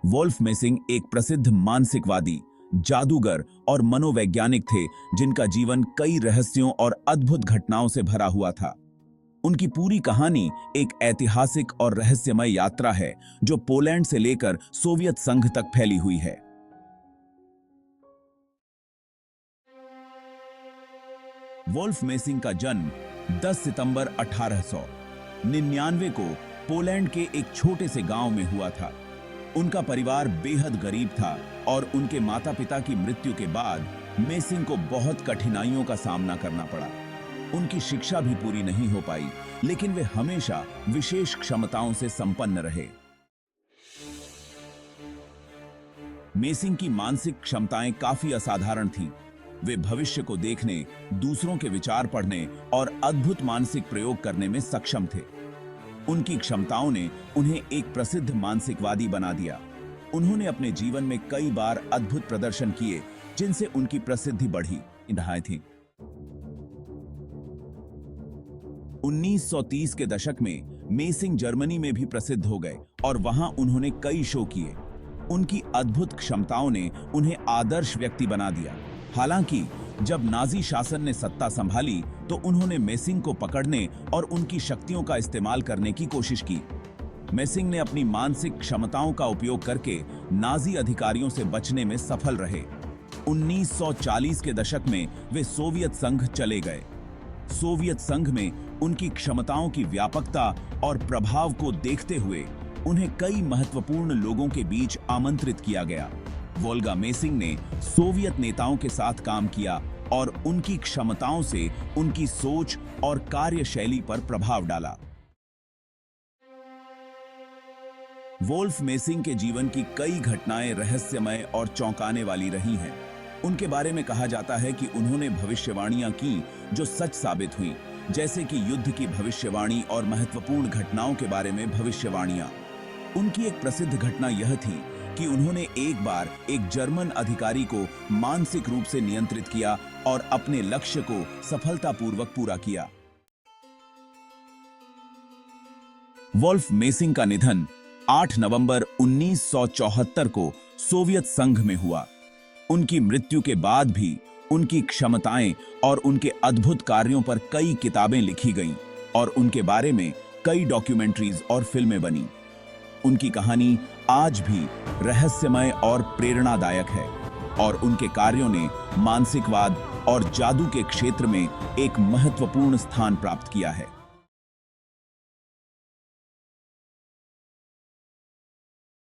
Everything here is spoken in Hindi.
वोल्फ मेसिंग एक प्रसिद्ध मानसिकवादी, जादूगर और मनोवैज्ञानिक थे जिनका जीवन कई रहस्यों और अद्भुत घटनाओं से भरा हुआ था। उनकी पूरी कहानी एक ऐतिहासिक और रहस्यमय यात्रा है जो पोलैंड से लेकर सोवियत संघ तक फैली हुई है। वोल्फ मेसिंग का जन्म 10 सितंबर 1899 को पोलैंड के एक छोटे से गांव में हुआ था। उनका परिवार बेहद गरीब था और उनके माता-पिता की मृत्यु के बाद मेसिंग को बहुत कठिनाइयों का सामना करना पड़ा। उनकी शिक्षा भी पूरी नहीं हो पाई, लेकिन वे हमेशा विशेष क्षमताओं से संपन्न रहे। मेसिंग की मानसिक क्षमताएं काफी असाधारण थीं। वे भविष्य को देखने, दूसरों के विचार पढ़ने और अद्भुत मानसिक प्रयोग करने में सक्षम थे। उनकी क्षमताओं ने उन्हें एक प्रसिद्ध मानसिकवादी बना दिया। उन्होंने अपने जीवन में कई बार अद्भुत प्रदर्शन किए, जिनसे उनकी प्रसिद्धि बढ़ी थी। 1930 के दशक में मेसिंग जर्मनी में भी प्रसिद्ध हो गए और वहां उन्होंने कई शो किए। उनकी अद्भुत क्षमताओं ने उन्हें आदर्श व्यक्ति बना दिया। हालांकि जब नाजी शासन ने सत्ता संभाली तो उन्होंने मेसिंग को पकड़ने और उनकी शक्तियों का इस्तेमाल करने की कोशिश की। मेसिंग ने अपनी मानसिक क्षमताओं का उपयोग करके नाजी अधिकारियों से बचने में सफल रहे। 1940 के दशक में वे सोवियत संघ चले गए। सोवियत संघ में उनकी क्षमताओं की व्यापकता और प्रभाव को देखते हुए उन्हें कई महत्वपूर्ण लोगों के बीच आमंत्रित किया गया। वोल्गा मेसिंग ने सोवियत नेताओं के साथ काम किया और उनकी क्षमताओं से उनकी सोच और कार्यशैली पर प्रभाव डाला। वोल्फ मेसिंग के जीवन की कई घटनाएं रहस्यमय और चौंकाने वाली रही हैं। उनके बारे में कहा जाता है कि उन्होंने भविष्यवाणियां की जो सच साबित हुई, जैसे कि युद्ध की भविष्यवाणी और महत्वपूर्ण घटनाओं के बारे में भविष्यवाणियां। उनकी एक प्रसिद्ध घटना यह थी कि उन्होंने एक बार एक जर्मन अधिकारी को मानसिक रूप से नियंत्रित किया और अपने लक्ष्य को सफलतापूर्वक पूरा किया। वोल्फ मेसिंग का निधन 8 नवंबर 1974 को सोवियत संघ में हुआ। उनकी मृत्यु के बाद भी उनकी क्षमताएं और उनके अद्भुत कार्यों पर कई किताबें लिखी गईं और उनके बारे में कई डॉक्यूमेंट्रीज और फिल्में बनी। उनकी कहानी आज भी रहस्यमय और प्रेरणादायक है और उनके कार्यों ने मानसिकवाद और जादू के क्षेत्र में एक महत्वपूर्ण स्थान प्राप्त किया है।